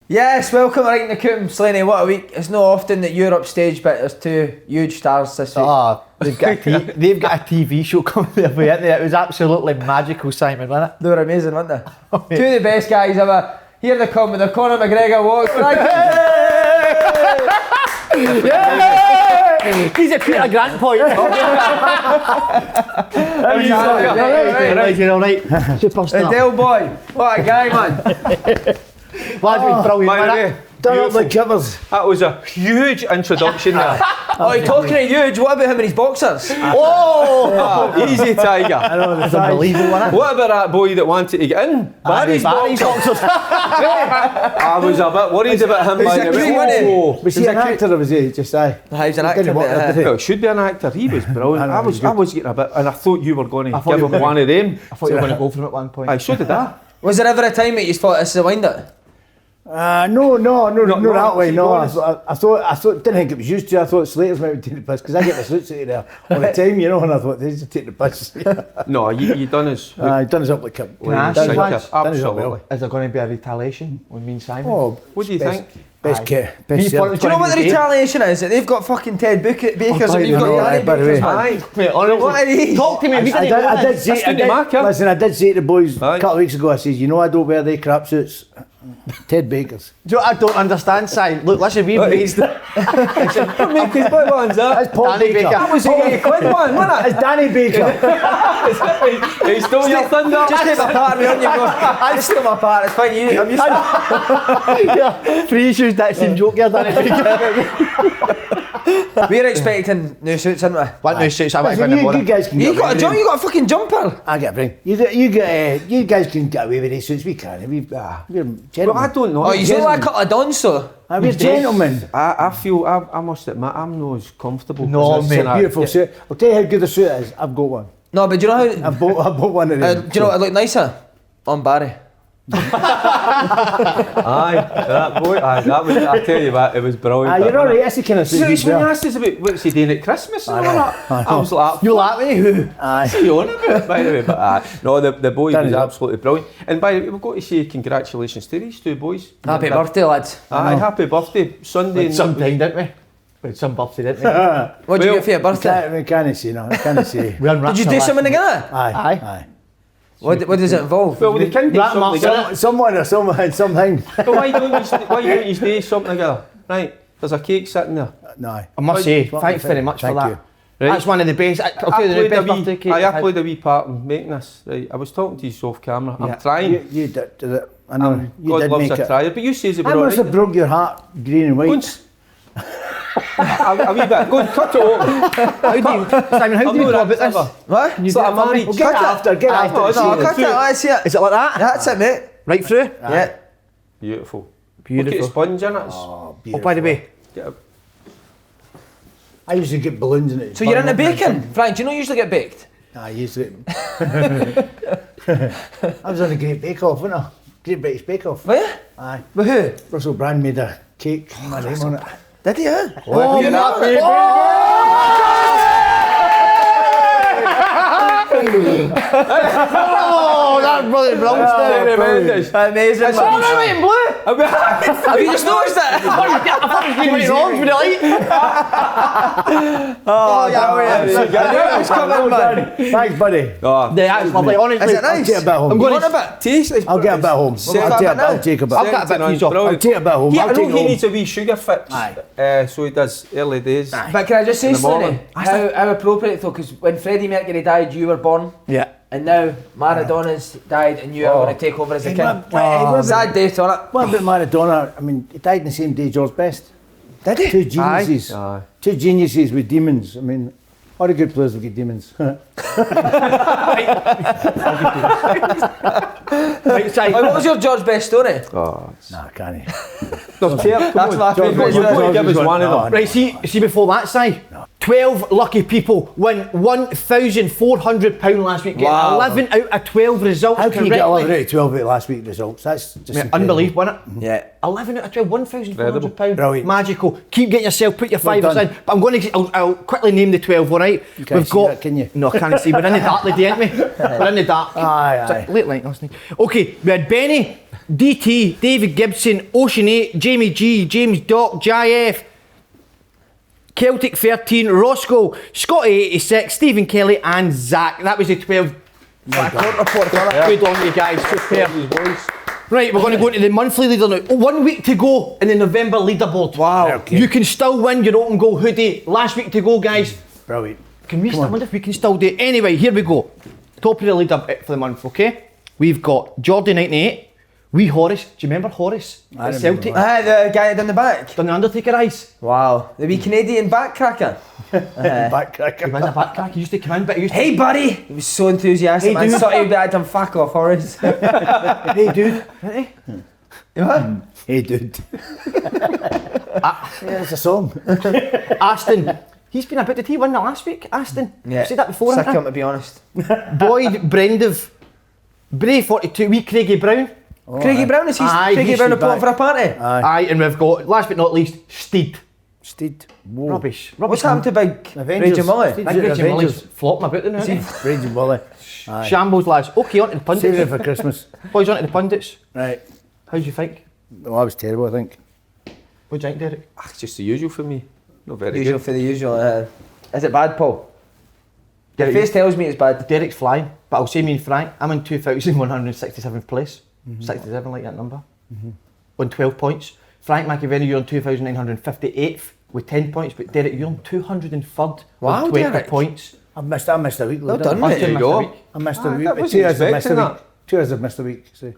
Yes, welcome right in the Coombe, Slaney. What a week. It's not often that you're upstage, but there's two huge stars this week. They've got a TV show coming their way, haven't they? It was absolutely magical, Simon, wasn't it? They were amazing, weren't they? Two of the best guys ever. Here they come with the Conor McGregor walk. He's a Peter Grant point. Alright. Superstar. Adele boy. What a guy, man. Lad's been brilliant. Done up the covers. That was a huge introduction there. You're talking to huge. What about him and his boxers? Easy, Tiger. I know, That's unbelievable, wasn't it? What about that boy that wanted to get in? Barry's boxers. I was a bit worried about him. He's a cute, wasn't he? Was he an actor or was he just He's an actor. Well, it should be an actor. He was brilliant. I was getting a bit, and I thought you were going to give him one of them. I thought you were going to go for him at one point. I so did I. Was there ever a time that you thought this is a wind-up? No, that way. No, I thought, didn't think it was used to. I thought Slater's might be taking the piss because I get my suits out of there all the time, you know. And I thought they just take the piss. No, you done his. He done his up like a. Absolutely. Is there going to be a retaliation on me and Simon? Oh, what do you think? Best kit. Do you know what the retaliation is? That they've got fucking Ted Bakers and you've got Danny Bakers, man. Mate, honestly, What are these? talk to me. I did say to the boys a couple of weeks ago, I said, you know I don't wear they crap suits. Ted Bakers. Do you know what I don't understand, Si? Look, listen, we've raised it. What one's that? That's Paul Danny Baker. Baker. That was a quid one, wasn't It's Danny Baker. He stole your thunder. Just take my part, me on you go. I just took my part, it's fine, I'm used to it. Free issues, that same joke here, Danny Baker. We're expecting new suits, aren't we? What new suits? I want to Listen, go in the you morning. guys can You get got a away jump, with it. you got a fucking jumper. I get a bring. You guys can get away with these suits. We can't. We're gentlemen. Well, I don't know. Oh, you sound like a couple of dons, so. We're gentlemen. I feel, I must admit, I'm not as comfortable. No, as mate. in a- Beautiful suit. I'll tell you how good the suit is. I've got one. No, but do you know how... I bought one of them. do you know what would look nicer? On Barry. Aye, that boy, that was, I tell you what, it was brilliant. You're alright, that's the kind of suit So you when you wear. asked us about what's he doing at Christmas and all that, I was like, You like me? Who? Aye. what's he on about, by the way? But no, the boy Done was it. absolutely brilliant. And by the way, we've got to say congratulations to these two boys. Happy birthday, lads. Aye, happy birthday, Sunday. We had some time, didn't we? We had some birthday, didn't we? What did you get for your birthday? I can't say no. I can't say. We unwrapped Did you do something together? Aye. What does it involve? Well, they can do Wrap 'em something up, together. Someone or something. But why don't you do something together? Right, there's a cake sitting there. No. I must say, thanks very much for Thank that. you. Right. That's one of the best. I'll tell you the best birthday cake. I played a wee part in making this. Right, I was talking to you off camera. I'm trying. You did it. I know. You God did loves make a it. trier, but you says it I were must have alright. broke your heart green and white. A wee bit. Go and cut it off. Simon, how do you go about this? What? It's like a marriage. Well, get after. No, cut it, let's see it. Is it like that? That's it, mate. Right through? Yeah. Beautiful. Look at Beautiful. the sponge in it. Oh, Oh, by the way, I usually get balloons in it. So you're into baking? Frank, do you not usually get baked? I usually. I was on a Great Bake Off, wasn't I? Great British Bake Off. Were you? Aye. With who? Russell Brand made a cake. My name on it. Did he, huh? Oh, you're not not- oh, that's brilliant, Tremendous. Amazing, man. Right in blue. Have you just noticed it? I thought it was green, white, and orange with the light. Oh, yeah, Yeah, it's coming, man. Thanks, buddy. Oh, Yeah, that's lovely. Honestly, Is it nice? I'll take a bit home. I'm going Want a bit? tasty. I'll get a bit home. Set I'll that take a bit bit. I'll take a bit. I'll get a bit Second piece off. I'll brilliant. take a bit home. Yeah, I I'll take know it he home. needs a wee sugar fix. Aye. So he does early days. But can I just say, In the morning. Slaney, how appropriate though, because when Freddie Mercury died, you were born, Yeah. and now Maradona's died, and you are going to take over as a king. Sad day, on it. What about Maradona? I mean, he died in the same day George Best. Did he? Two geniuses. Aye. Two geniuses with demons. I mean, all the good players will get demons. Right, Si. What was your George Best story? Oh, Nah, can't he? there's That's my favourite You've got story. to give us one of them. Right, see before that, Si. 12 lucky people win £1,400 last week, getting Wow. 11 out of 12 results How can you get 11 correctly. out of 12 out of last week's results? That's just Mate, incredible. unbelievable, isn't it? Yeah. 11 out of 12, £1,400. Brilliant. Magical. Keep getting yourself, put your Well fivers done. in. But I'm going to, I'll quickly name the 12, all right? You can't see that, can you? No, I can't see. We're in the dark, lady, aren't we? We're in the dark. Aye, aye. Late night listening. Okay, we had Benny, DT, David Gibson, Ocean 8, Jamie G, James Dock, JF, Celtic 13, Roscoe, Scotty 86, Stephen Kelly and Zach. That was the 12. Good on you guys, superb. Right, we're going to go into the monthly leader now. 1 week to go in the November leaderboard. Wow. Okay. You can still win your open goal hoodie. Last week to go, guys. Brilliant. Can we still, I wonder if we can still do it. Anyway, here we go. Top of the leader for the month, okay? We've got Jordan 98, Wee Horace. Do you remember Horace? I At remember Celtic. The guy down the back. Done the Undertaker eyes. Wow. The wee Canadian backcracker. Backcracker. He was a back crack. He used to come in, but he used to... Hey buddy! He was so enthusiastic, Hey, man. dude. Thought he'd had him fuck off, Horace. Hey, dude. Ready? What? Hey, dude. Yeah, it's a song. Aston. He's been a bit... Did he win that last week, Aston? Yeah. I've said that before, Sick haven't him, to be honest. I? Boyd Brendiv. Bray 42, wee Craigie Brown. Craigie Brown, is he? Aye, Craigie he's Brown back. reporting for a party? Aye, and we've got, last but not least, Steed. Steed. Whoa. Rubbish. What's happened to big Avengers. Raging Mully? Steed. I think Reggie Avengers. Mully's flopping a bit now, isn't he? Raging Bully. Aye. Shambles, lads. Okay, on to the Saving it pundits. for Christmas. Boys, on to the pundits. Right. How do you think? Well, that was terrible, I think. What do you think, Derek? It's just the usual for me. Not very Usual good. for the usual. Is it bad, Paul? Your Derek, face tells me it's bad. Derek's flying, but I'll say me and Frank, I'm in 2,167th place. 67, like that number. On 12 points. Frank McAvenny, you're on 2,958th with 10 points, but Derek, you're on 203rd Wow, with 20 Derek. points. I missed a week. Well didn't done, I? mate. There you Missed go. a week. I missed a Aye, week. that but wasn't 2 years I've missed a expecting week. 2 years I've missed a week. So,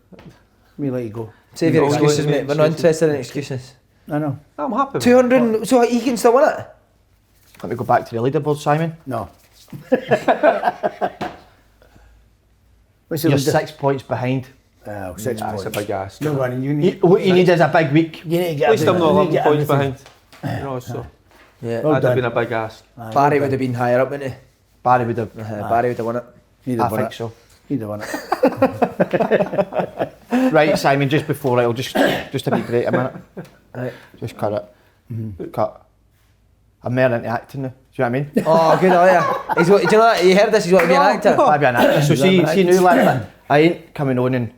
me let you go. Save your No, excuses, no, mate. We're not interested in excuses. I know. I'm happy with 200, so he can still win it? Let me go back to the leaderboard, Simon. No. What's the You're leader? 6 points behind. 6 That's points. a big ask. No running. What you need is a big week. You need to get At least I'm not everything. You need 11 to get points everything. behind. You know, so Yeah. Well that'd have done. been a big ask. Aye, Barry well would have been higher up, wouldn't he? Barry would have. Barry would have won it. He'd I have won think it. so. He'd have won it. Right, Simon, just before, right, I'll just a wee break a minute. Right. Just cut it. Cut. I'm more into acting now. Do you know what I mean? Oh, good on you. Do you know that? You heard this? He's want to be an actor. I'll be an actor. So see now, like, I ain't coming on, and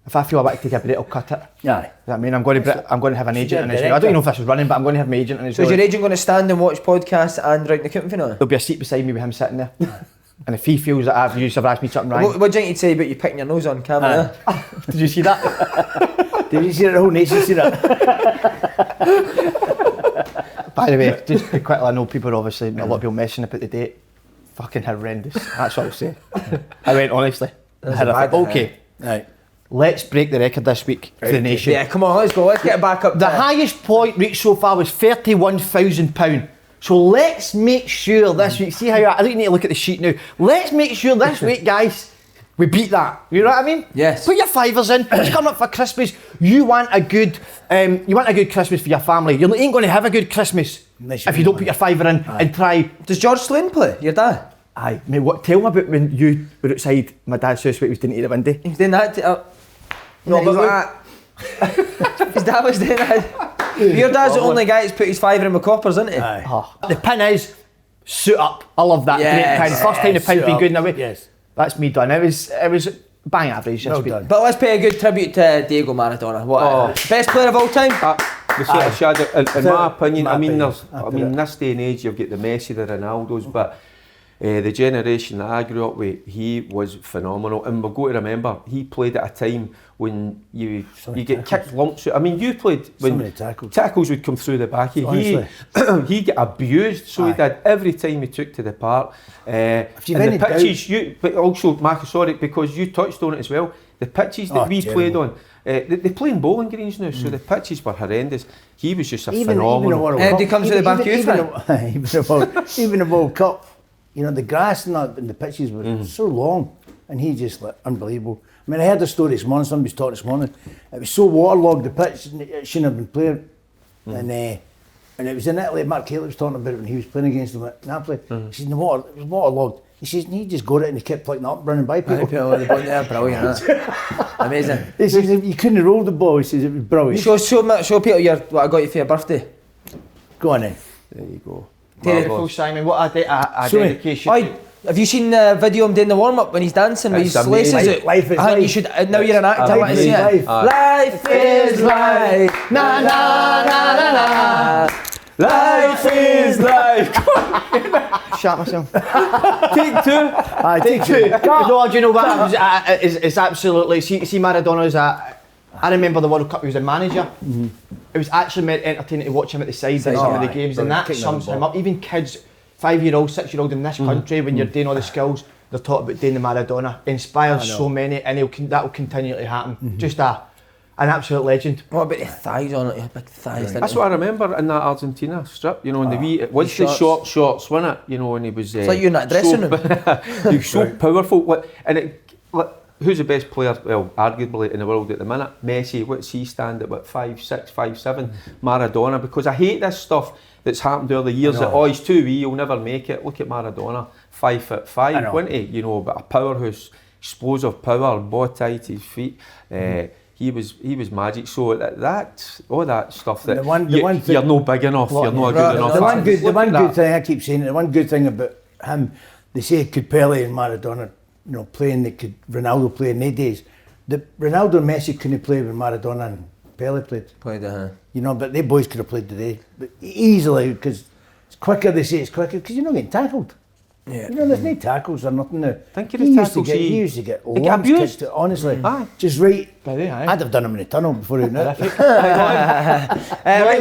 if I feel I want to take a break, I'll cut it. Aye. You know what I mean? I'm going to have an agent in this. I director. don't know if this is running, but I'm going to have my agent in this. So is your agent going to stand and watch podcasts and write the counting for now? There'll be a seat beside me with him sitting there. And if he feels that I've used, I've asked me something right. What do you think he'd say about you picking your nose on camera? Did you see that? Did you see that? The whole nation see that? By the way, just quickly, I know people are obviously, a lot of people messing about the date. Fucking horrendous. That's what I'll say. I went honestly. That's a bad one, Okay, Right. let's break the record this week for the nation. Yeah, come on, let's go. Let's get it back up. The to- highest point reached so far was £31,000. So let's make sure this week, see how I don't need to look at the sheet now. Let's make sure this week, guys, we beat that. You know what I mean? Yes. Put your fivers in. It's coming up for Christmas. You want a good Christmas for your family. You ain't going to have a good Christmas Unless you if you don't put your fiver in and try. Does George Slaney play? Your dad? Aye, mate, what? Tell me about when you were outside my dad's house when he was doing it at the window. He was doing that. No, but that. His dad was doing that. Your dad's the only guy that's put his fiver in with coppers, isn't he? Aye. Oh, the pin is suit up. I love that. Yes. Great pin. First time the pin's Suit been up. good in a way. Yes. That's me done. It was bang average. Well this week. done. But let's pay a good tribute to Diego Maradona. What? Best player of all time? The sort of shadow, in So, my opinion, my I mean, opinion, this day and age, you've got the Messi, the Ronaldos, but the generation that I grew up with, he was phenomenal. And we've got to remember, he played at a time when you get kicked lumps. I mean, you played when many tackles. tackles would come through the back. He get abused, so he Aye. did every time he took to the park. And you've the any pitches, but also, Mark, sorry, because you touched on it as well, the pitches that we played terrible. on, they play in bowling greens now, so the pitches were horrendous. He was just a Even the phenomenal. World And Cup. he comes to the back of you, Even the World Cup, you know, the grass and the pitches were so long, and he just like unbelievable. I mean, I heard the story this morning. Somebody was talking this morning. It was so waterlogged, the pitch, it shouldn't have been played. And it was in Italy. Mark Caleb was talking about it when he was playing against them at Napoli. He said, the water, it was waterlogged. He says, and he just got it and he kept picking it up, running by people. Brilliant. Amazing. He says, you couldn't roll the ball. He says, it was brilliant. Show people what I got you for your birthday. Go on then. There you go. Derek, Marvellous. Simon, what a Sorry. dedication. Oi, Have you seen the video of him doing the warm up when he's dancing with his It's amazing. laces out? Life is I think you life. should. Now you're an actor. I want to see it. Life. Life is life. Na na na na na. Life is life. Shut myself. Take two. Take two. No, do you know what? It was, it's absolutely. See Maradona's I remember the World Cup. He was a manager. It was actually entertaining to watch him at the side at some of the games, and that sums him up. Even kids, 5-year-old, 6-year-old in this country, when you're doing all the skills, they're taught about doing the Maradona. It inspires so many, and that will continually happen. Just an absolute legend. What about the thighs on it? He had big thighs. That's what I remember in that Argentina strip, you know, in the wee, once the shorts, wasn't it? You know, and he was. It's like you in that dressing room. He was so powerful, and who's the best player? Well, arguably in the world at the minute. Messi. What's he stand at? What 5'6", 5'7"? Maradona. Because I hate this stuff that's happened over the years. That he's too wee, he'll never make it. Look at Maradona, 5'5", wasn't he? You know, but a powerhouse, explosive power, bow tie to his feet. He was magic. So that all that stuff that you're no big enough, you're not good enough. The one good thing I keep saying, the one good thing about him, they say could Pele and Maradona, you know, playing, they could Ronaldo play in their days. The Ronaldo and Messi couldn't play when Maradona and Pele played. You know, but they boys could have played today, but easily, because it's quicker. They say it's quicker because you're not getting tackled. Yeah. You know, there's no tackles or nothing now. Think of the tackles he used to get get lumps abused. kicked, honestly. Aye. Just right. Aye. I'd have done him in the tunnel before he knew it. Right,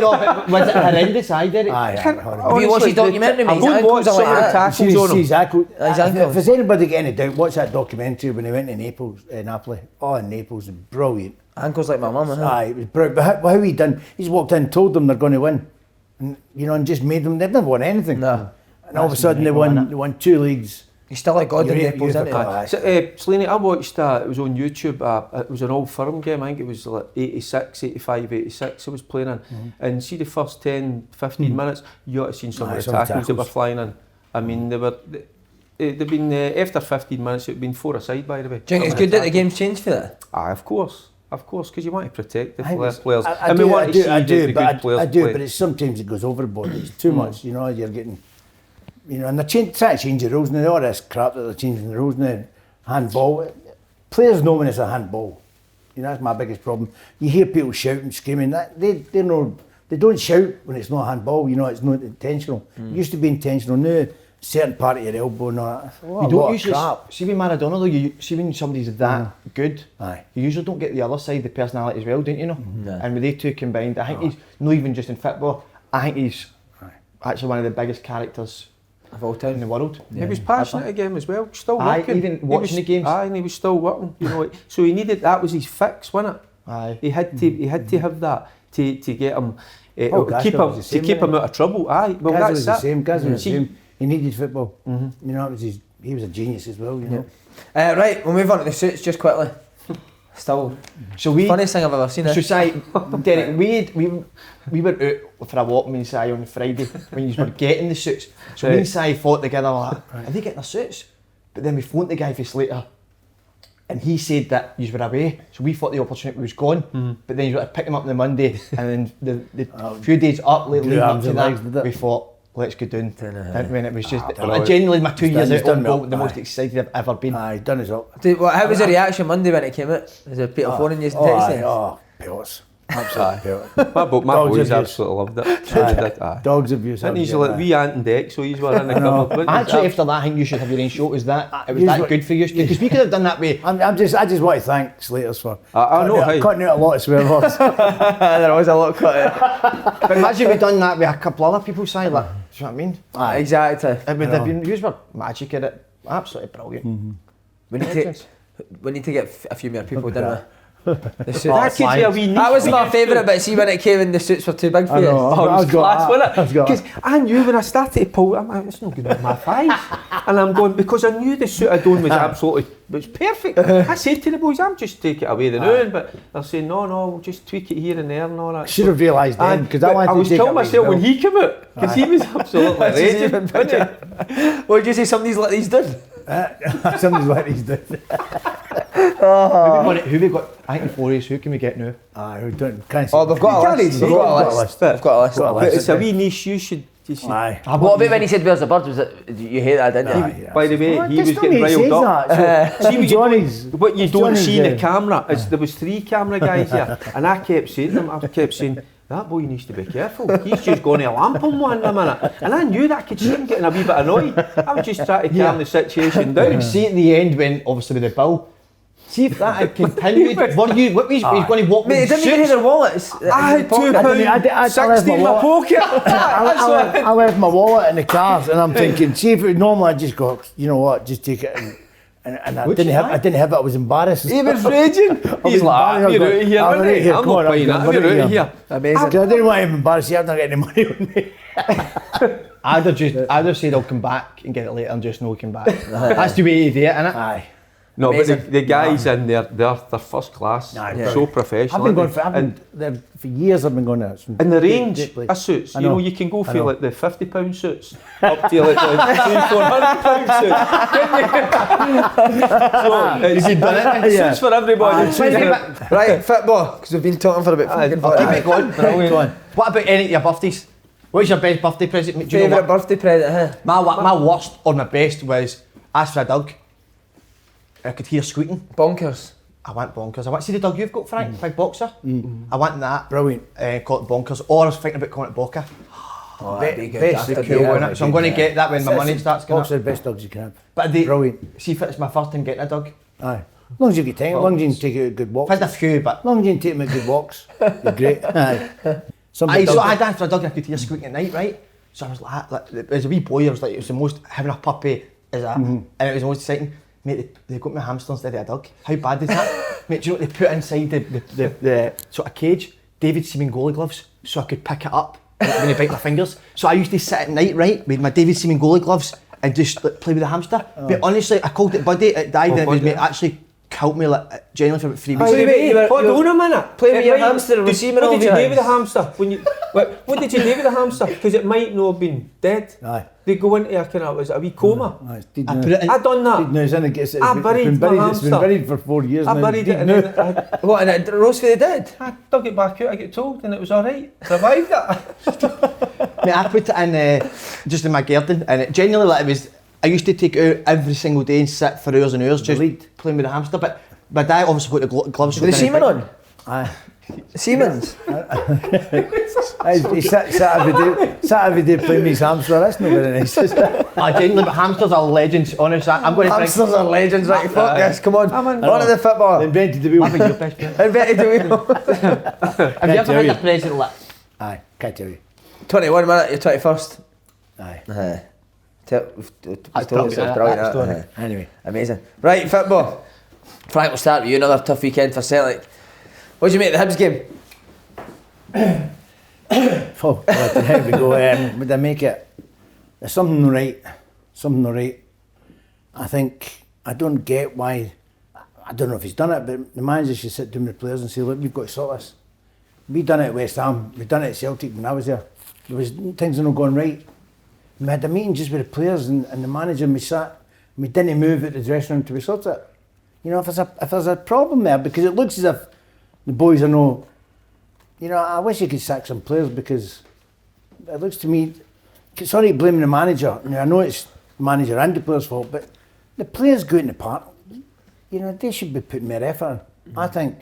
no, but was it horrendous? I did it. Have you watched his documentary? I would watch some of the tackles on him. His ankles. His ankles. If there's anybody getting any doubt, watch that documentary when he went to Naples, Napoli. Oh, in Naples, brilliant. Ankles like my mum, huh? Aye, it was brilliant. But how he done? He's walked in, told them they're going to win, and you know, and just made them. They've never won anything. No. And all of a sudden they won 2 leagues. He's still like God in Naples, isn't he? Aye. So, Slaney, I watched it was on YouTube, it was an old firm game, I think it was like 86, 85, 86 I was playing in, and see the first 10, 15 minutes, you ought to seen some of the tackles that were flying in. I mean, they've been, after 15 minutes, it'd been 4 aside, by the way. Do you think it's good that the game's changed for that? Aye, of course, because you want to protect the players. I do, but it's sometimes it goes overboard. It's too much, you know, you're getting... You know, and they're trying to change the rules now. All this crap that they're changing the rules now. Handball. Players know when it's a handball. You know, that's my biggest problem. You hear people shouting, screaming. They know they don't shout when it's not handball. You know, it's not intentional. It used to be intentional. Now, certain part of your elbow and all that. You don't usually see with Maradona though. You see when somebody's that good, Aye. you usually don't get the other side, the personality as well, don't you know? No. And with they two combined, I think he's not even just in football. I think he's actually one of the biggest characters Of all time in the world. He was passionate again as well, still Aye, working. even watching the games. Aye, and he was still working. You know, so he needed that was his fix, wasn't it? Aye. He had to have that to get him keep him out of trouble. Aye, well Gaz was that's the same. Gaz was the See, same. He needed football. You know, he was a genius as well. You know. Right, we'll move on to the suits just quickly. Still, funniest thing I've ever seen. So Si, Derek, we went out for a walk, me and Si, on Friday when you were getting the suits. So me and Si fought together like, are they getting their suits? But then we phoned the guy for Slater, and he said that you were away. So we thought the opportunity was gone. But then you were to pick them up on the Monday, and then the few days up, leading up to that, we thought, let's go down. When it was just genuinely my 2 years out on goal, the most excited I've ever been. Aye, done his up. How was the reaction Monday when it came out? Was it Peter phoning you and texting? Oh, pelts. Absolutely pelts. my boys abuse. absolutely loved it. Aye. Dogs abuse. And he's like wee Ant and Deck, so he's were in the cover. Actually, after that, I think you should have your own show. It was that good for you? Because we could have done that way. I just want to thank Slaters for I cutting out a lot of swear words. There was a lot of cut. But imagine we'd done that with a couple other people, Si, like, do you know what I mean? Aye. Exactly. It would have been, you were magic at it. Absolutely brilliant. We need to get a few more people, don't we? The suits. That was my favourite bit. See when it came in, the suits were too big for you. Oh, it was class, wasn't it? Because I knew when I started to pull, I'm like, it's not good with my thighs. And I'm going, because I knew the suit I'd done was absolutely, it was perfect. I said to the boys, I'm just taking it away the noon, but they're saying, no, we'll just tweak it here and there and all that. Should have realised then, because I wanted to was take killing it away myself as well. when he came out, because he was absolutely raging. What did you say, somebody's let these done? Somebody's let these down. Who we got? I think the 4 is, who can we get now? Aye, we don't, can't Oh, we've got a list. We've got a list. We've got a list. But it's a wee niche, you should Aye. What about when he said where's the bird? Was it, you hate that, didn't you? Aye. By the way, Well, he just was don't getting need to riled say up. that. So, See what you don't Johnny's, see in the camera is there was 3 camera guys here, and I kept saying to them, I kept saying, that boy needs to be careful. He's just going to lamp him one in a minute. And I knew that I could see him getting a wee bit annoyed. I was just trying to calm the situation down. See at the end when obviously with the bill. See if that had continued. What was he's going to walk Mate, with they didn't even suits? hit their wallets. I had left £2.60 my in my wallet. pocket. I left my wallet in the car, and I'm thinking, see if it normally I just go, you know what, just take it. And I didn't have it. I was embarrassed. He was raging. He's like, you're out of here, I'm mate. I'm not paying that. You're out of here. Amazing. I didn't want to embarrass you. I've not got any money on me. I'd have said I'll come back and get it later and just no come back. That's the way you do it, innit? Aye. No, Amazing. but the guys in there, they're first class. Aye, They're so professional. I've been going aren't for, they? for years. I've been going there. And the range of suits, I you know, know. you can go I for know. like the £50 suits up to like the £300-400 suits. So You've done it. Yeah. Suits for everybody. Right, football, because we've been talking for a bit. Fucking I'll keep 40 it going. Go on. What about any of your birthdays? What's your best birthday present? Do you know Favourite what? birthday present, huh? My worst or my best was ask for a dog. I could hear squeaking. Bonkers. I went bonkers. I went see the dog you've got, Frank, big boxer. I went that. Brilliant. Called it bonkers. Or I was thinking about calling it Boca. Oh, that'd be good. best That'd the be Cool, good. innit? So I'm going to get that when my money starts going Box up. are the best dogs you can have. But they, Brilliant. see if it's my first time getting a dog. Aye. As long as you get time, as long as you can take it a good walk. I've had a few, but As long as you can take them at good walks, you're great. Aye. Some I big so dogs- I had asked for a dog and I could hear squeaking at night, right? So I was like as a wee boy, I was like, it was the most, having a puppy is a, and it was the most exciting. Mate, they got me a hamster instead of a dog. How bad is that? Mate, do you know what they put inside the sort of cage? David Seaman goalie gloves, so I could pick it up when I bite my fingers. So I used to sit at night, right, with my David Seaman goalie gloves and just like, play with the hamster. But honestly, I called it Buddy, it died and it was Buddy. mate, actually killed me like genuinely for about 3 weeks. So you were- Hold on a minute. Playing with It your might- hamster with did- semen What all did you over do your with the hands? hamster? What did you do with the hamster? Because it might not have been dead. Aye. They go into a kind of, was it a wee coma? Aye, it's dead I now. put it in. I done Dead that. now, it's in a- it's I been- buried it's been my buried. It's been hamster. buried for 4 years I now. buried It's it dead and now. then What, and it roast for the dead? I dug it back out, I get told, and it was alright. Survived it. Mate, I put it in just in my garden, and it genuinely like it was. I used to take it out every single day and sit for hours and hours just Lead. playing with the hamster. But my dad obviously put the gloves. With the semen on? Aye. Siemens? He sat every day playing with his hamster. That's not very nice. I genuinely, but hamsters are legends. Honestly, I'm going to drink. Hamsters are legends, right? Fuck this, come on. I'm in. On to the football. Invented the wheel. I think you're best friend. Invented the wheel. Have you ever had a present like? Aye, can't tell you. 21 minute, you're 21st. Aye. It's brilliant. That's brilliant. Aye. Anyway. Amazing. Right, football. Frank, we'll start with you. Another tough weekend for Celtic. What did you make of the Hibs game? Oh, here we go. Would I make it? There's something not right. Something not right. I think, I don't get why, I don't know if he's done it, but the manager should sit down with the players and say, look, we've got to sort this. We done it at West Ham, we done it at Celtic when I was there. There was things are not going right. We had a meeting just with the players and the manager, and we sat, and we didn't move at the dressing room to sort it. You know, if there's a problem there, because it looks as if the boys are no, you know, I wish you could sack some players because it looks to me, sorry blaming the manager, I know it's the manager and the players' fault, but the players go in the park, you know, they should be putting more effort in, I think.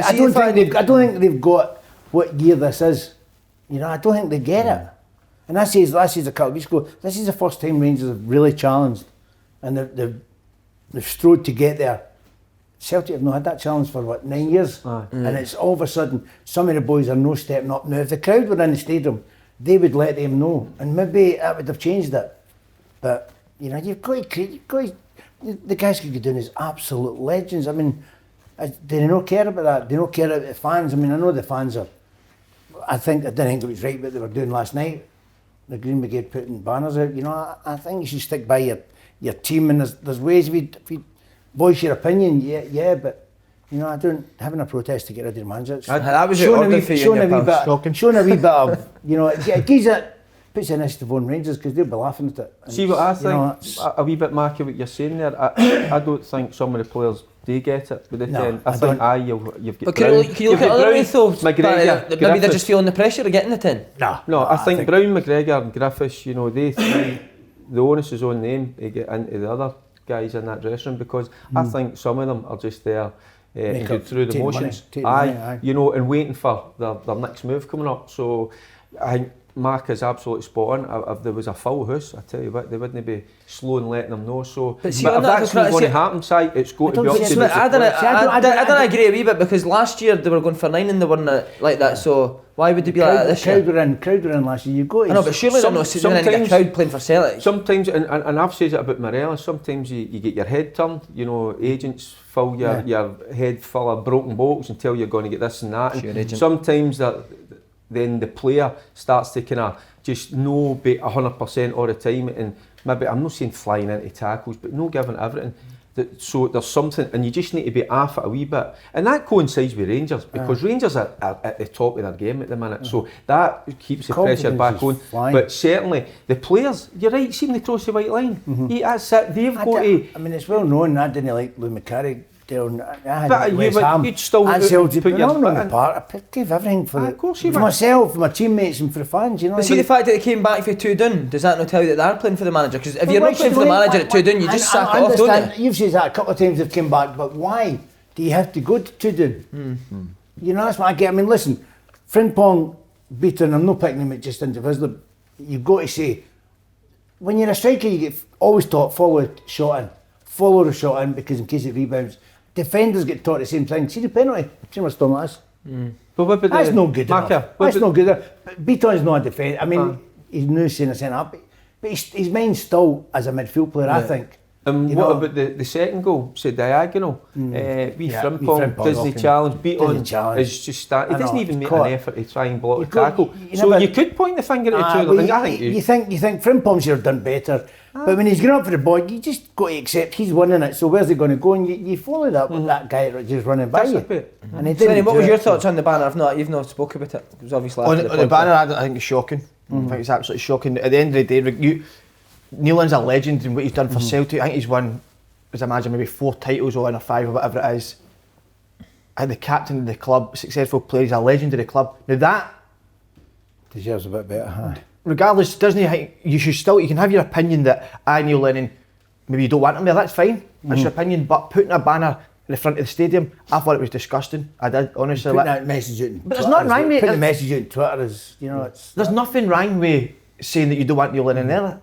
I don't think they've got what year this is. You know, I don't think they get it. And that says a couple of weeks ago, this is the first time Rangers have really challenged and they've strode to get there. Celtic have not had that challenge for what, 9 years? And it's all of a sudden, some of the boys are no stepping up. Now if the crowd were in the stadium, they would let them know. And maybe that would have changed it. But, you know, you've got to the guys could go down as absolute legends. I mean, they don't care about that. They don't care about the fans. I mean, I know the fans are. I didn't think it was right what they were doing last night. The Green Brigade putting banners out. You know, I think you should stick by your team. And there's ways if you voice your opinion. Yeah, but you know, having a protest to get rid of the manager. That was your order for you in your pals. Showing a wee bit of, you know, it gives it. Puts initiative on Rangers because they'll be laughing at it. And See what I you know, think? A wee bit marky what you're saying there. I don't think some of the players Do you get it with the No, 10? I I think don't. you've got But Brown. can you look at other ways though? McGregor, Maybe they're Griffiths. just feeling the pressure of getting the 10. No, I think Brown, McGregor and Griffiths, you know, they three, the onus is on them to get into the other guys in that dressing room, because I think some of them are just there Make go up, through the take the motions. money, take the money, You know, and waiting for their next move coming up. So I think Mark is absolutely spot on. If there was a full house, I tell you what, they wouldn't be slow in letting them know. So, But see, if on that, that's not going to happen, it's going to be up to the I players. don't agree a wee bit, because last year they were going for 9 and they weren't like that. So why would they be like that this year? Crowd were in last year. You've got to... I know, but surely they're not sitting in a crowd playing for Celtic. Sometimes, and I've said it about Morelos, sometimes you get your head turned, you know, agents fill your head full of broken bolts and tell you're going to get this and that. And sometimes then the player starts to kind of just no be 100% all the time, and maybe, I'm not saying flying into tackles, but no giving everything. So there's something, and you just need to be off it a wee bit, and that coincides with Rangers, because Rangers are at the top of their game at the minute, so that keeps the pressure back on. But certainly the players, you're right, see when they cross the white line, that's it, they've got to... I mean, it's well known, I didn't like Lou McCarry down. But you'd still put your foot on the part. I gave everything for for myself, for my teammates, and for the fans. You know. But see, the fact that they came back for 2 down, does that not tell you that they're playing for the manager? Because if you're not playing for the manager at 2 down, you just sack it off, don't you? You've said that a couple of times. They've come back, but why do you have to go to 2 down? You know, that's what I get. I mean, listen, Frimpong beaten. I'm not picking him just individually. You've got to say, when you're a striker, you get always taught follow the shot in, because in case it rebounds. Defenders get taught the same thing. See the penalty? See what's done with us? But that's no good enough. That's no good enough. Beaton's not a defender. I mean, he's no saying a centre up, but his mind's still as a midfield player, I think. And what about the second goal? Say diagonal. Frimpong, Disney challenge, Beaton is just that. He doesn't even make an effort to try and block the tackle. So you could point the finger at two of them. You think Frimpong should have done better. But when he's going up for the ball, you just got to accept he's winning it. So where's he going to go? And you follow that with that guy just running by you. And he didn't. What was your thoughts on the banner? You've not spoke about it. It was obviously on the banner. I think it's shocking. I think it's absolutely shocking. At the end of the day, Nealon's a legend in what he's done for Celtic. I think he's won, as I imagine, maybe 4 titles or 5 or whatever it is. And the captain of the club, successful player, he's a legend of the club. Now that deserves a bit better, huh? Regardless, doesn't he? You can have your opinion that Neil Lennon, maybe you don't want him there, that's fine. That's your opinion, but putting a banner in the front of the stadium, I thought it was disgusting. I did, honestly. Putting that message out. But there's nothing wrong with putting the message out on Twitter is, you know, it's. There's nothing wrong with saying that you don't want Neil Lennon there.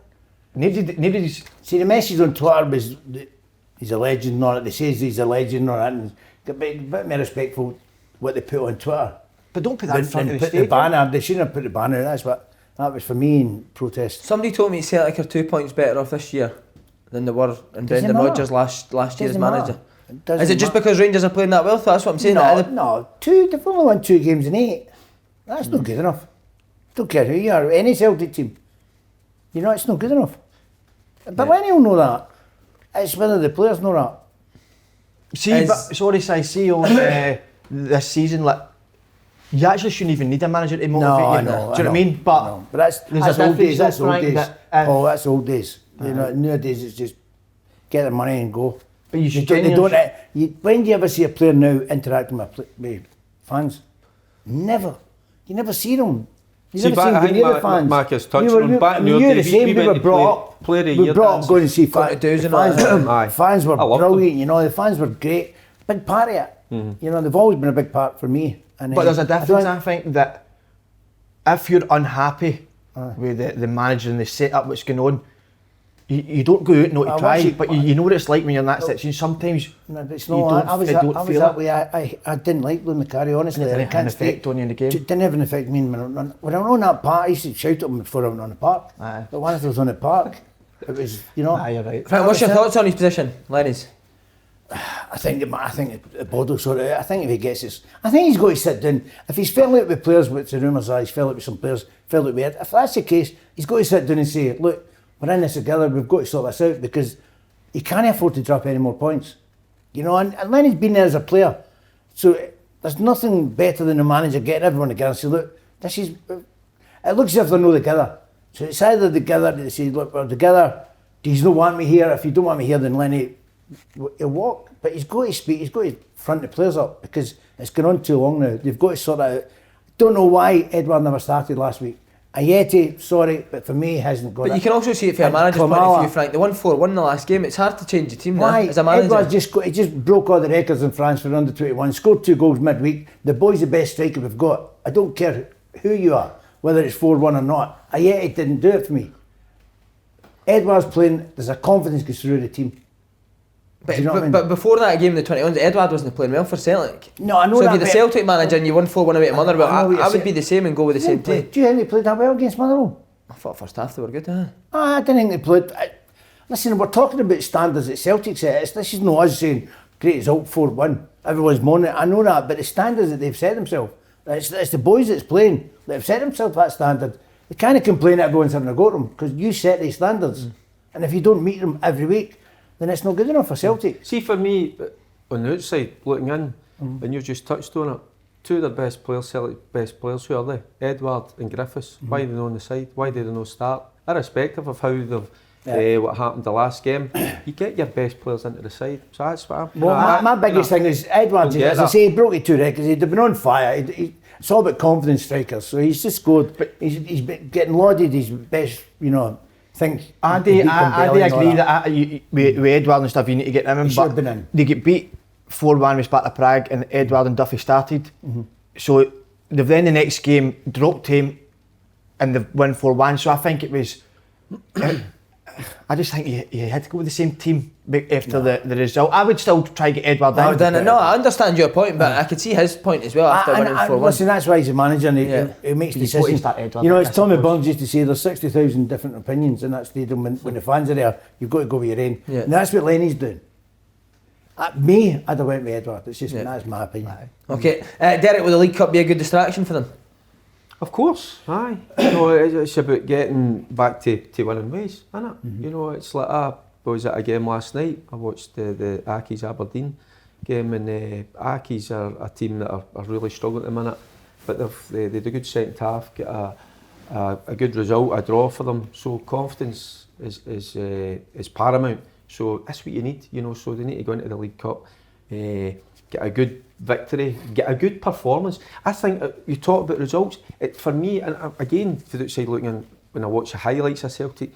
Nobody's. See, the message on Twitter was that he's a legend, or they says he's a legend, or that, and a bit more respectful what they put on Twitter. But don't put that in front of the put stadium. The banner. They shouldn't have put the banner. That was for me in protest. Somebody told me Celtic are 2 points better off this year than they were in Brendan Rodgers last year as manager. Is it just because Rangers are playing that well? That's what I'm saying. No, they've only won 2 games in 8. That's not good enough. Don't care who you are, any Celtic team. You know, it's not good enough. But Lenny will know that. It's whether the players know that. See on this season, like, you actually shouldn't even need a manager to motivate you. Do you know what I mean? But that's old days. That's old days. That's old days. You know, nowadays it's just get the money and go. But you should. When do you ever see a player now interacting with fans? Never. You never see them. You never see them near the fans. Marcus touched on back in your day. You're the same. We were brought up going to see fans. Fans were brilliant. You know, the fans were great. Big part of it. You know, they've always been a big part for me. But there's a difference, I think, that if you're unhappy with the manager and the setup, what's going on, you don't go out not to try, but you know what it's like when you're in that situation. Sometimes it's not. I was that way. I didn't like Lou McCarry, honestly. It didn't have an effect on you in the game. It didn't have an effect on me when I was on that park. I used to shout at him before I went on the park. But once I was on the park, it was, you know. You're right. What's your thoughts on his position, Lenny's? I think Bod will sort it out. I think if he gets this, I think he's got to sit down. If he's fell out with players, which the rumours are, he's fell out with some players, fell out with it. If that's the case, he's got to sit down and say, look, we're in this together, we've got to sort this out, because he can't afford to drop any more points. You know, and Lenny's been there as a player. So there's nothing better than the manager getting everyone together and say, look, this is, it looks as if they're not together. So it's either together, they say, look, we're together, do you not want me here? If you don't want me here, then Lenny, he'll walk, but he's got to speak. He's got to front the players up because it's gone on too long now. They've got to sort that out. Don't know why Edward never started last week. Ayeti, sorry, but for me, he hasn't got it. But you can also see it from a manager's point of view, Frank. They won 4-1 in the last game. It's hard to change the team now as a manager. Edward's he just broke all the records in France for under 21, scored 2 goals midweek. The boy's the best striker we've got. I don't care who you are, whether it's 4-1 or not. Ayeti didn't do it for me. Edward's playing, there's a confidence goes through the team. But, but before that game, the 21s, Edward wasn't playing well for Celtic. No, I know so that. So if you're the Celtic manager and you won 4-1 away to Motherwell, I would be the same and go with the same team. Do you think they played that well against Motherwell? I thought first half they were good, huh? I didn't think they played. Listen, we're talking about standards at Celtic set. This is not us saying great result 4-1. Everyone's moaning. I know that, but the standards that they've set themselves, it's the boys that's playing that have set themselves that standard. They can't complain that everyone's having a go at them because you set these standards, and if you don't meet them every week, then it's not good enough for Celtic. See, for me, on the outside, looking in, and you've just touched on it, 2 of their best players, Celtic best players, who are they? Edward and Griffiths. Why are they not on the side? Why did they not start? Irrespective of how they've what happened the last game, you get your best players into the side. So that's what I'm... my biggest thing is Edward, as I say, he broke it 2 records. He'd been on fire. It's all about confidence strikers. So he's just scored. But he's been getting lauded his best, think. I do agree that with Edward and stuff, you need to get them in. But been in. They get beat 4-1 with Sparta Prague, and Edward and Duffy started. So they've then the next game dropped him, and they've won 4-1. So I think it was. I just think you had to go with the same team after the result. I would still try to get Edward in. No, I understand your point, but I could see his point as well after winning 4-1. Listen, that's why he's a manager and he makes decisions. As Tommy Burns used to say, there's 60,000 different opinions in that stadium. When the fans are there, you've got to go with your own. And that's what Lenny's doing. I'd have went with Edward. It's just that's my opinion. Okay, Derek, will the League Cup be a good distraction for them? Of course, aye. It's about getting back to winning ways, isn't it? It's like I was at a game last night. I watched the Accies Aberdeen game, and Accies are a team that are really struggling at the minute, but they did a good second half, get a good result, a draw for them. So confidence is paramount. So that's what you need, So they need to go into the League Cup, get a good victory, get a good performance. I think you talk about results. For me, and again, for the outside looking in, when I watch the highlights of Celtic,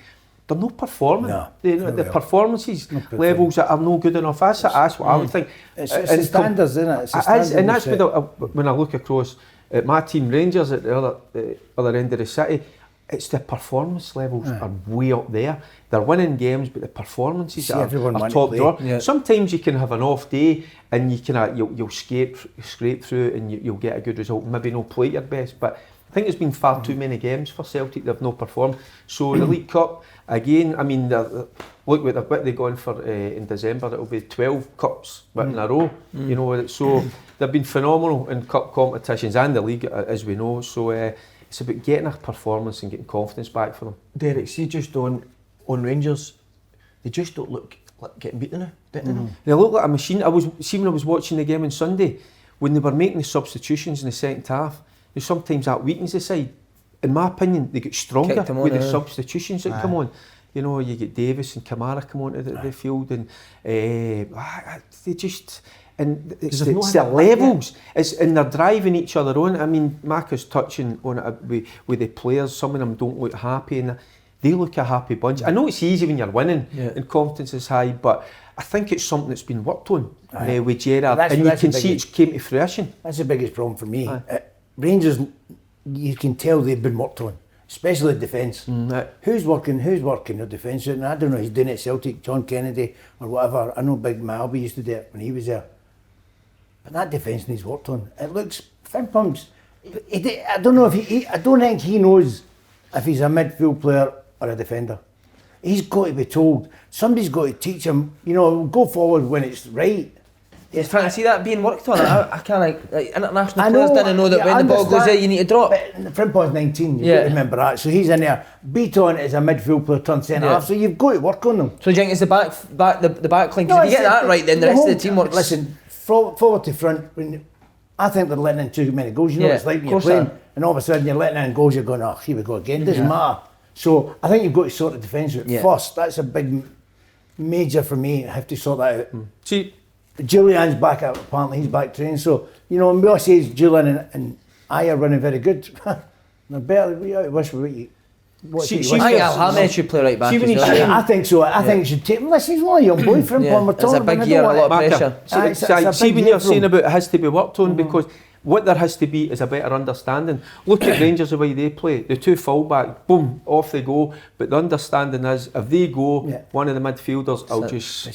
they're not performing. No, the performances levels that are no good enough. That's what I would think. It's the standards, isn't it? It's the standards, and that's when I look across at my team, Rangers, at the other end of the city. It's the performance levels are way up there. They're winning games, but the performances are top drawer. Yeah. Sometimes you can have an off day and you'll scrape through and you'll get a good result. Maybe not play your best, but I think there's been far too many games for Celtic that have not performed. So the League Cup, again, I mean, look what they've gone for in December. It'll be 12 cups in a row. So they've been phenomenal in cup competitions and the league, as we know. So. It's about getting a performance and getting confidence back for them. Derek, see just on Rangers, they just don't look like getting beaten now, don't they? They look like a machine. When I was watching the game on Sunday, when they were making the substitutions in the second half, sometimes that weakens the side. In my opinion, they get stronger with the substitutions that come on. You get Davis and Kamara come onto the field, and they just... And it's the levels, and they're driving each other on. I mean, Mac is touching on it with the players. Some of them don't look happy, and they look a happy bunch. I know it's easy when you're winning and confidence is high, but I think it's something that's been worked on with Gerrard, and you can see it's came to fruition. That's the biggest problem for me. Rangers, you can tell they've been worked on, especially defence. Who's working the defence? And I don't know, he's doing it at Celtic, John Kennedy or whatever. I know Big Malby used to do it when he was there. But that defence needs worked on. It looks, Frimpong's, I don't know if I don't think he knows if he's a midfield player or a defender. He's got to be told. Somebody's got to teach him, go forward when it's right. Yes, Frank, see that being worked on. I can't international players didn't know that when the ball goes there you need to drop. But Frimpong's 19, you've got to remember that. So he's in there. Beaton is a midfield player turned centre half, so you've got to work on them. So do you think it's the back line? Because if you get that right, then the rest of the team works. Listen, forward to front, I think they're letting in too many goals. It's like when you're playing and all of a sudden you're letting in goals, you're going, here we go again. Doesn't matter. So I think you've got to sort the defence out first. That's a big major for me. I have to sort that out. See, Julian's back out, apparently he's back training. So, you know, when we all say Julian and I are running very good. They're better. I wish we. I think Al-Hamed should play right back. I think so. I think he should take. Listen, he's only a young boy for him. It's a big year, a lot of pressure. See when you're saying about it has to be worked on, because what there has to be is a better understanding. Look at Rangers, the way they play. The two full-back, boom, off they go. But the understanding is, if they go, one of the midfielders will just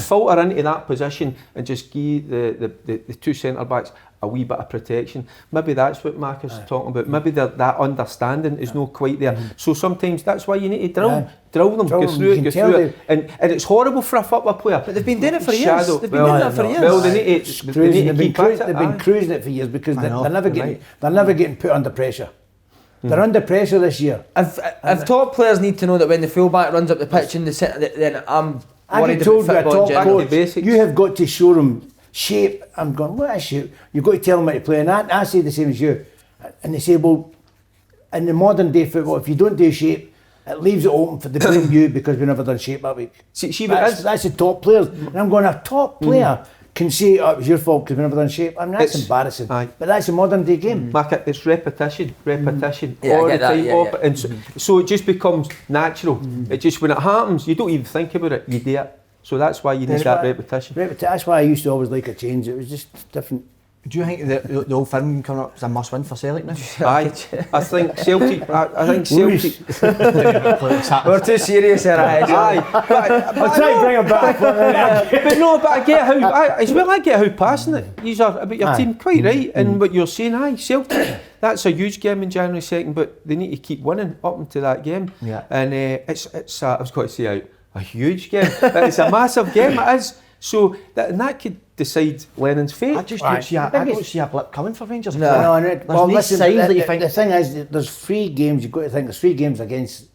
filter into that position and just give the two centre-backs a wee bit of protection. Maybe that's what Mark is talking about. Maybe that understanding is not quite there. So sometimes that's why you need to drill them, go through it. And it's horrible for a football player. But they've been doing it for years. They've been doing it for years. Well, they've been cruising it for years because they're never getting put under pressure. They're under pressure this year. If top players need to know that when the fullback runs up the pitch in the centre, then I'm worried about football in general. You have got to show them shape. I'm going, what is shape? You've got to tell them how to play. And I say the same as you. And they say, well, in the modern day football, if you don't do shape, it leaves it open for the blame you because we've never done shape that week. That's the top players. And I'm going, a top player can say, oh, it was your fault because we've never done shape. I mean, that's embarrassing. But that's a modern day game. Mark, it's repetition, all the time. And so it just becomes natural. It just, when it happens, you don't even think about it, you do it. So that's why you need that repetition. That's why I used to always like a change. It was just different. Do you think the Old Firm coming up is a must-win for Celtic now? I think Celtic. We're too serious here. I'll try to bring it back. But I get how. I get how passionate you are about your team. Quite right, and what you're saying. Celtic. That's a huge game in January 2nd, but they need to keep winning up into that game. Yeah. And it's. I was going to say a huge game. It's a massive game. It is. So that could decide Lennon's fate. I don't see a blip coming for Rangers. No. Well, listen, the thing is, there's 3 games. You've got to think there's 3 games against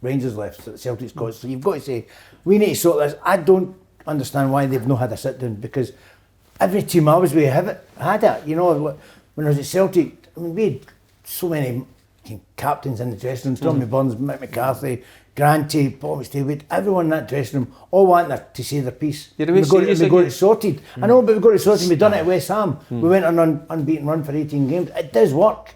Rangers left that Celtic's got. So you've got to say we need to sort this. I don't understand why they've not had a sit down, because every team I was with had it. You know, when I was at Celtic, I mean, we had so many captains in the dressing room. Tommy Burns, Mick McCarthy, Granty, Paul McStay, everyone in that dressing room all wanting to say their piece. We got it sorted. I know, but we got it sorted. We've done it at West Ham. We went on an unbeaten run for 18 games. It does work.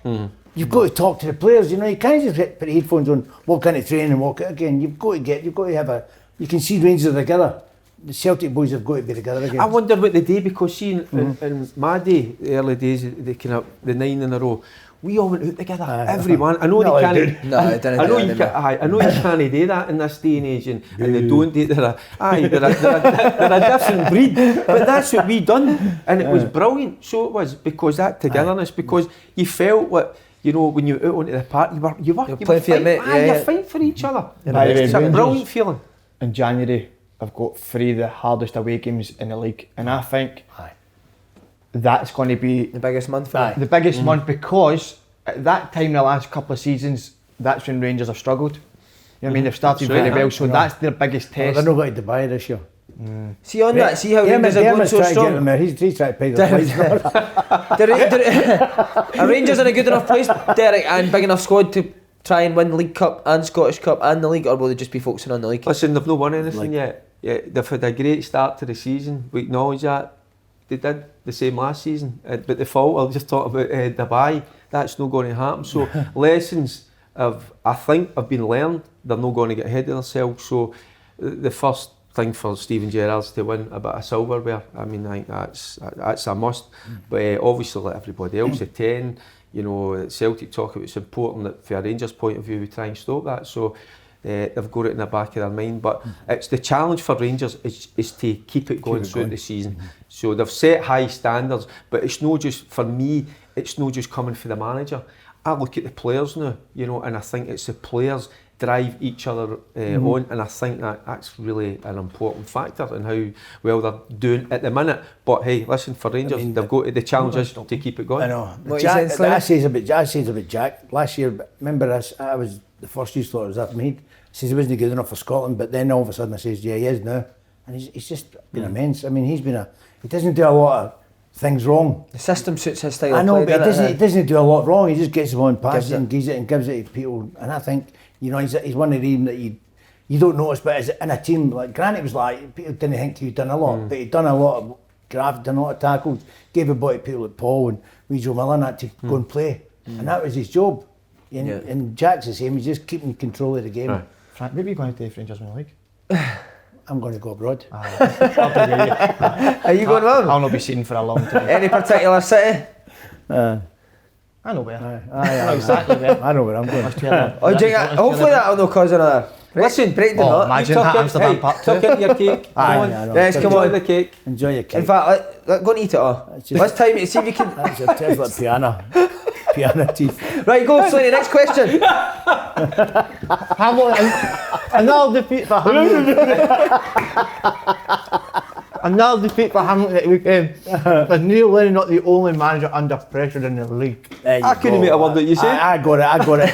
You've got to talk to the players. You know, you can't just put the headphones on, walk into training and walk out again. You've got to have a. You can see Rangers together. The Celtic boys have got to be together again. I wonder what the day, because see, in my day, the early days, the 9 in a row. We all went out together, everyone. I know they can't. I know you can't do that in this day and age, and they don't do it. They're a different breed. But that's what we done, and it was brilliant. So it was, because that togetherness, because you felt like, you know, when you were out onto the park, you were playing for your mate. You're fighting for each other. It's a brilliant feeling. In January, I've got 3 of the hardest away games in the league, and I think that's going to be the biggest month for the biggest month, because at that time, the last couple of seasons, that's when Rangers have struggled. You know what I mean? They've started very well, so that's their biggest test. They're not going to Dubai this year. See on that, see how Rangers are going so strong. He's trying to pay the flights. Are Rangers in a good enough place, Derek, and big enough squad to try and win League Cup and Scottish Cup and the league, or will they just be focusing on the league? Listen, they've not won anything yet. They've had a great start to the season. We acknowledge that. They did the same last season, but the fault, I'll just talk about Dubai, that's not going to happen. So lessons I think have been learned. They're not going to get ahead of themselves. So the first thing for Steven Gerrard's to win a bit of silverware, I mean, I think that's a must. But obviously, like everybody else, at 10, you know, Celtic talk about it's important that from a Rangers point of view we try and stop that. So they've got it in the back of their mind, but it's the challenge for Rangers is to keep it going throughout the season. So they've set high standards, but it's not just, for me, it's not just coming for the manager. I look at the players now, you know, and I think it's the players drive each other on, and I think that's really an important factor in how well they're doing at the minute. But hey, listen, for Rangers, they've got the challenge is to keep it going. I know. I says about Jack last year. But remember, I was the first you thought it was after me. Says he wasn't good enough for Scotland, but then all of a sudden I says, yeah, he is now, and he's just been immense. I mean, he doesn't do a lot of things wrong. The system suits his style. I know, but he doesn't do a lot wrong. He just gets the one, passes it and gives it to people, and I think, you know, he's one of them that you don't notice, but as in a team, like Granny was like, people didn't think he'd done a lot, but he'd done a lot of graft, done a lot of tackles, gave a body to people like Paul and Wee Joe Miller and that to go and play. And that was his job. And Jack's the same, he's just keeping control of the game. Right. Frank, maybe you're going to Rangers Winter League? I'm going to go abroad. Are you going along? I'll not be seen for a long time. Any particular city? I know where. I know exactly where. I know where I'm going. Oh, do you think hopefully that'll not cause another. Listen, Breakdown Oh, not. imagine Tuck that in- Amsterdam part 2. Tuck into your cake. Aye, Come on. I know. Yes, come Enjoy on. the cake. Enjoy your cake. In fact, go and eat it all. Let's time it, see if you can. That's your taste like piano teeth. Right, go, Slaney, next question. Another defeat for Hamilton. Another defeat for Hamilton at the weekend. But Neil Lennon not the only manager under pressure in the league. I couldn't make a word that you said. I got it.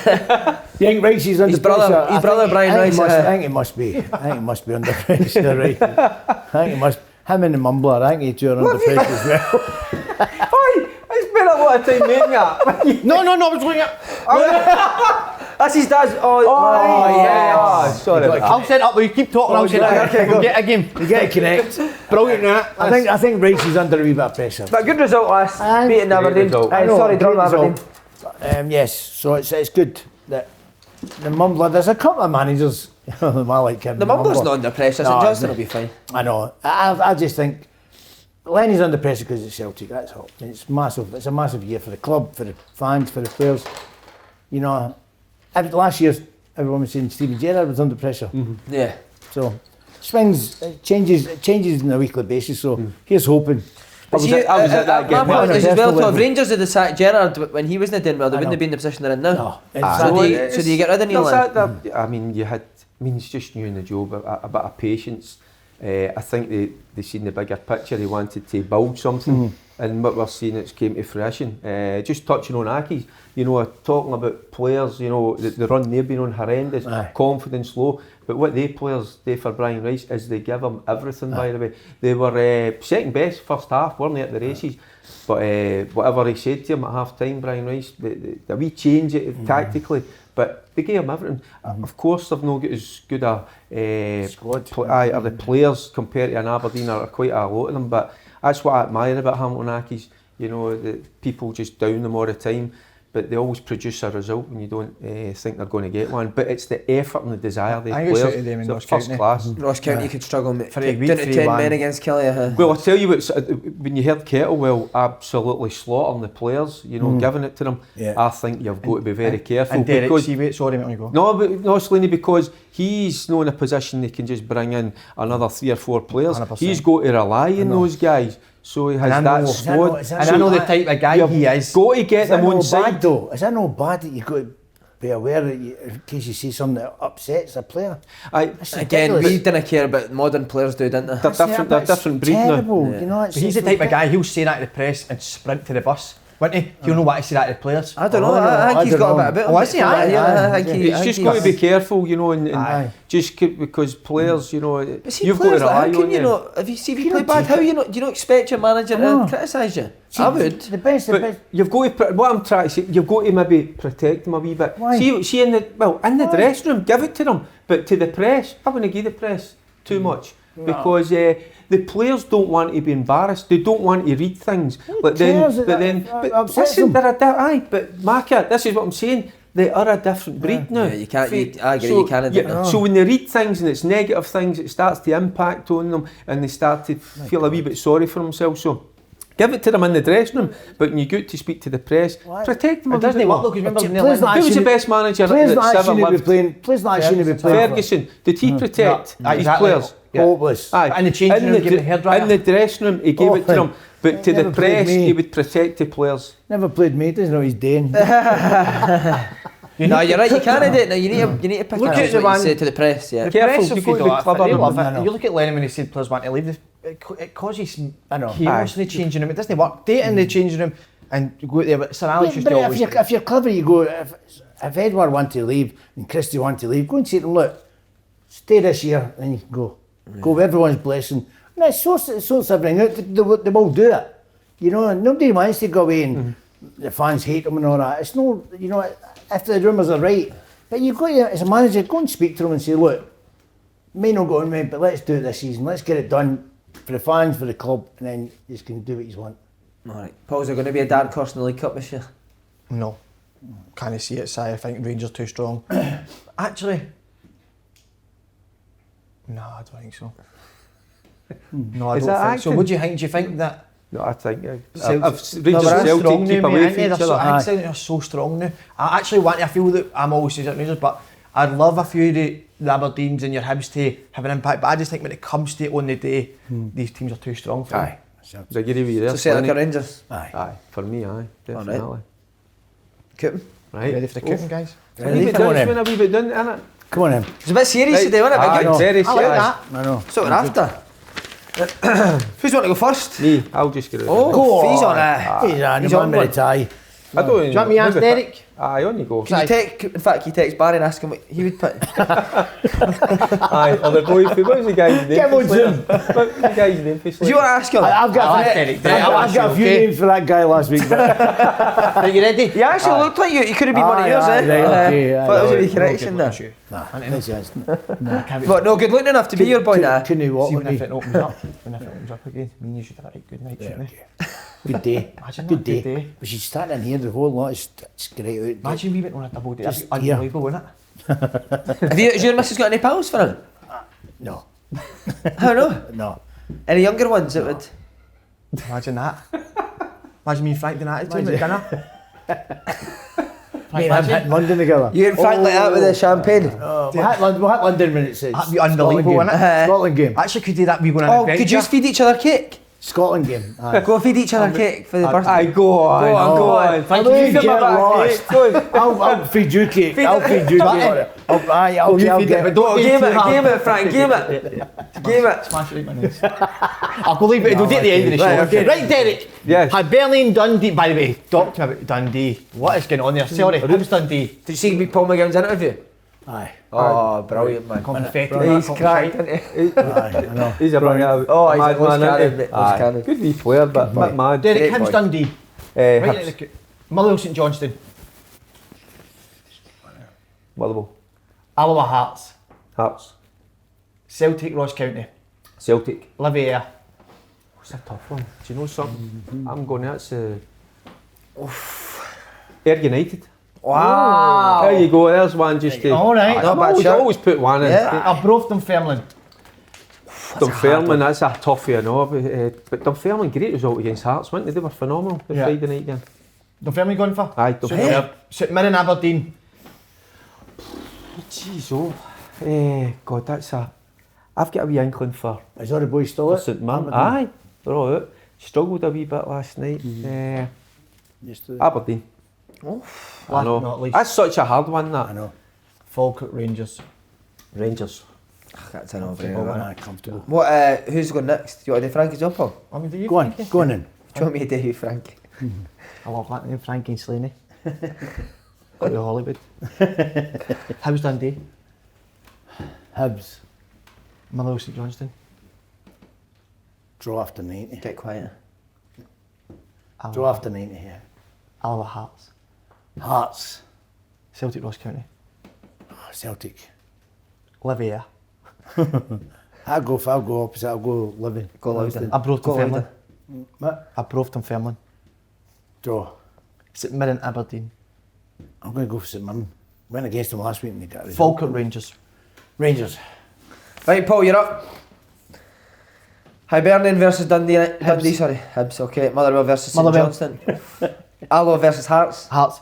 You think Ricey's under His brother- pressure? his brother Brian Rice, I think he must be. I think he must be under pressure, right? I think he must. Him and the mumbler, I think he two are under pressure as well. Oi, I spent a lot of time making that. No, I was looking at. That's his dad's. Oh, yeah. Oh, sorry. I'll set up, but you keep talking, I'll set up. okay, go. Get a game. You get to connect. Brilliant, innit? I think Ricey's under a wee bit of pressure. But good result last, Aye. beating Aberdeen. result. Aye, I know, sorry, draw great Aberdeen. result. Yes, so it's good that the mumbler. There's a couple of managers. I like him. The Mumbler's not under pressure, so No, Johnston no. will be fine. I know. I just think Lenny's under pressure because it's Celtic. That's all. It's massive. It's a massive year for the club, for the fans, for the players. You know, last year everyone was saying Stephen Gerrard was under pressure. Yeah. So swings, it changes on a weekly basis. So here's hoping. I was at that game. My point is as well, Personal to have level. Rangers had sacked Gerrard when he wasn't doing well, they wouldn't have been in the position they're in now. No, So do you get rid of Neil? I mean, he's just new in the job, a bit of patience. I think they seen the bigger picture. He wanted to build something, and what we're seeing, it's came to fruition. Just touching on Aki's, you know, talking about players, you know, the run they've been on horrendous, confidence low. But what they players do for Brian Rice is they give him everything. By the way, they were second best first half, weren't they, at the races? But whatever he said to him at half time, Brian Rice, the wee change it tactically. But they gave him everything. Of course, they've not got as good a Squad. Are the players compared to an Aberdeen are quite a lot of them. But that's what I admire about Hamilton Accies. You know, people just down them all the time, but they always produce a result when you don't think they're going to get one. But it's the effort and the desire they I think it's players. suited them in They're Ross first County. class. Ross County could struggle, mate. For a week, Down to 10 3-1. men against Kelly. Well, I'll tell you what's, when you heard Kettlewell absolutely slaughtering the players, you know, giving it to them, Yeah. I think you've got to be very careful. And Derek because Seaway, sorry mate, on you go. No, Slaney, because he's not in a position they can just bring in another 3 or 4 players. 100%. He's got to rely on those guys. So he has And I that know- squad. Is that And I know the type of guy he is. Got to get Is that them on no side. bad though? Is that no bad that you've got to be aware that in case you see something that upsets a player? Aye, Again, ridiculous. we didn't care, but modern players do, didn't they? They're different. They're different breed now. terrible. Yeah. You know, it's But he's the it's type of guy, ridiculous. he'll say that to the press and sprint to the bus, won't he? He'll know what to say that to the players. I don't know, Oh, no, I I think he's got don't a bit know. about him. Oh, is he? Yeah, Aye, I think he- He's I just think got to he's- be careful, you know, and Aye. just because players, you know, But see, you've got to players like, rely how can on you them. not, if you You play don't bad, take how it. you not, do you not expect your manager know. to criticise you? See, I would. The best. But you've got to. What I'm trying to say, you've got to maybe protect them a wee bit. Why? See in the dressing room, give it to them. But to the press, I wouldn't give the press too much because the players don't want to be embarrassed. They don't want to read things. But cares? then, That upsets listen, them. but Mark, this is what I'm saying. They are a different breed now. Yeah, you can't- Fe- I agree, you can't do that. So when they read things and it's negative things, it starts to impact on them, and they start to feel a wee bit sorry for themselves. So give it to them in the dressing room, but when you go to speak to the press, Why? protect them. It a wee doesn't bit work more. though, because remember Neil Players Lennon- like- Who was the shouldn't- best manager Players that's like ever shouldn't be lived? playing. Players like shouldn't be playing. Ferguson. Did he protect Yeah, his exactly. players? Yeah. Hopeless. Aye. In the changing room, give him the hairdryer. In the dressing room, he gave it to Oh, them. But to the never played press, me. he would protect the players. Never played me. Doesn't know what he's doing. No, you're right, you can't do it. No, you need to pick Look up at the what you one- say to the press, yeah. Careful, Press have you've got got to to be be clever. They love I it. know. You look at Lennon when he said players want to leave, it causes I know. chaos in the changing room. It doesn't work. Date in the changing room and you go out there, but Sir Alex used to But always... if you're clever, you go. If Edward want to leave and Christie want to leave, go and say to them, look, stay this year, and you can go. Go with everyone's blessing. And it sorts everything out. They will do it. You know, and nobody wants to go away and the fans hate them and all that. It's no, you know, if the rumours are right. But you've got to, as a manager, go and speak to them and say, look, may not go on, mate, but let's do it this season. Let's get it done for the fans, for the club, and then you can do what you want. Alright. Paul, is there going to be a dark horse in the League Cup this year? No. Can't see it, Si. I think Rangers too strong. Actually, no, I don't think so. No, I Is don't that think so. acting? What do you think? Do you think that No, I think Celtic- Rangers and Celtic strong keep now, away mate, from aren't each they? other. I think Celtic are so strong now. I actually want to, I feel that I'm always saying it Rangers, but I'd love a few of the Aberdeens and your Hibs to have an impact, but I just think when it comes to it on the day, these teams are too strong for Aye. them. Do I agree with you there? So Celtic or Slaney? Rangers? Aye. Aye, for me, aye, definitely. Coop. Right. Ready for the cooking, guys? A wee bit Come on done, then. a wee bit done, innit? Come on then. It's a bit serious Right. today, isn't it? Aye, Big guy? very I like serious. that. I know. So we're after. Who's want to go first? Me, I'll just get it. Oh, Go he's on. on a. He's on. He's The on man one. with the tie. I don't Do you want me to ask Derek? Aye, on you go. Can you text? In fact, you text Barry and ask him what he would pick. Aye, or the boy, what was the guy's name? Get him on Zoom. What's the guy's name? Do you want to ask him? I've got I'll a ask few- Derek. I've got a few Okay. names for that guy last week. But Are you ready? You actually looked like you could have been one of Aye, yours, aye, eh? right, okay, aye, Thought it was a right. wee correction there. nah, that's just. But no, good looking enough to be your boy now. Couldn't he walk See with when if me? it opens up, again, me and you should have a right good night, shouldn't we? Good day. Imagine Good that, day. good day. We should start in here. The whole lot is great out. Imagine we went on a double date. That'd Just be here. unbelievable, wouldn't it? Has your missus got any pals for him? No, I don't know. no. Any younger ones that would. Imagine that. Imagine me and Frank doing that to him at dinner. Me and him hitting London together. You and Frank like that with the champagne. We'll hit London when it says. That'd be unbelievable, Scotland game. wouldn't it? Scotland game. Actually, could do that. We go on an Oh, adventure. could you just feed each other cake? Scotland game. Aye. Go feed each other cake for the birthday. Aye, go on. Go on, go on. Thank Don't you. get Give me back, lost. eh? Go on. I'll feed you cake. I'll feed you cake. I'll you feed it, but don't Game get it, too hard. game it, Frank, game it. Game it. Smash it right in my nose. I'll go leave it. It'll do it at the end of the show. Right, okay. Right, Derek. Yes. Hibernian Dundee. By the way, talk to me about Dundee. What is going on there? Sorry, Hibs Dundee. Did you see Paul McGowan's interview? Aye. Oh, brilliant, man. Confetti. He's cracked, isn't he? Aye, I know. He's a big Oh, he's mad a loose man, cannon, isn't he? mate, loose Aye. cannon. Good wee player, but bit mad. Derek, Great Hibs boy. Dundee. Right Hibs. at the Motherwell St Johnstone. Motherwell. Alloa Hearts. Hearts. Celtic Ross County. Celtic. Livier. What's a tough one? Do you know something? I'm going, that's Ayr United. Wow. There you go, there's one just to... All right. Not bad always, shot. always put one in. Yeah. Arbroath Dunfermline. Dunfermline, that's a toughie, I know. But Dunfermline, great result against Hearts, weren't they? They were phenomenal the Yeah. Friday night game. Dunfermline going for? Aye, Dunfermline. Superb. St Mirren Aberdeen. Jeez, God, that's a... I've got a wee inkling for Is all the boys still out? St Mirren. Aye, they're all out. Struggled a wee bit last night. Aberdeen. I Last know. but not least. That's such a hard one, that. I know. Falkirk Rangers. Rangers. That's an over. Aye, comfortable. What? Who's going next? Do you want to do Frankie's up or? I mean, do you Go on, Frankie? go on in. Do you want me to do you, Frankie? I love that name, Frank and Slaney. Got to Hollywood. How's Dundee? Hibs. Motherwell St Johnstone. Draw after 90. Get quiet. Draw after 90 here. Alloa Hearts. Hearts. Celtic Ross County. Celtic. Livier. I'll go opposite. I'll go Living. Go louder. Arbroath Go Dunfermline. louder. What? Arbroath Dunfermline. Draw. St Mirren Aberdeen. I'm going to go for St Mirren. Went against them last week and they got a result. Falkirk Rangers. Rangers. Right, Paul, you're up. Hibernian versus Dundee. Dundee, sorry. Hibs, okay. Motherwell versus St Motherwell. Johnstone. Alloa versus Hearts. Hearts.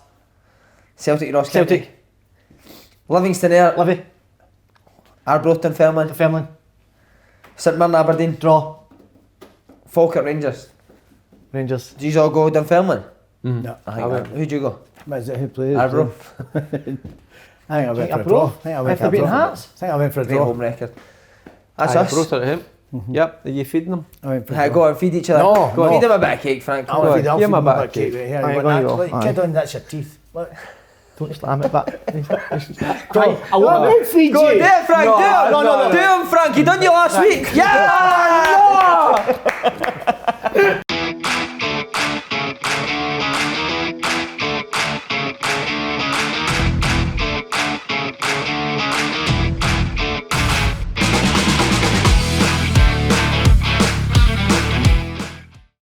Celtic Ross County. Celtic. Livingston Air. Livy. Arbroath Dunfermline. Dunfermline. St Mirren Aberdeen. Draw. Falkirk Rangers. Rangers. Do you all go Dunfermline? No. I think that. Who'd you go? What is it? Who plays? Arbroath. I think I went for a Arbroath? draw. I think I went After for a beating draw. Hearts? I think I went for a Great draw. home record. That's Aye, us. Brought it at him. Yep, are you feeding them? I went for a Hey, draw. go on, feed each other. No, go on, no. feed them a bit of cake, Frank. Come I'll on. feed, I'll give feed him a them bit a of cake. cake. Here, Aye, you go on, want you that? go. Kid on, that's your teeth. Look. Don't slam it, but. Go. I won't feed Go on, you. do it, Frank, do it. no. Do him, Frank. You done you last week. Yeah!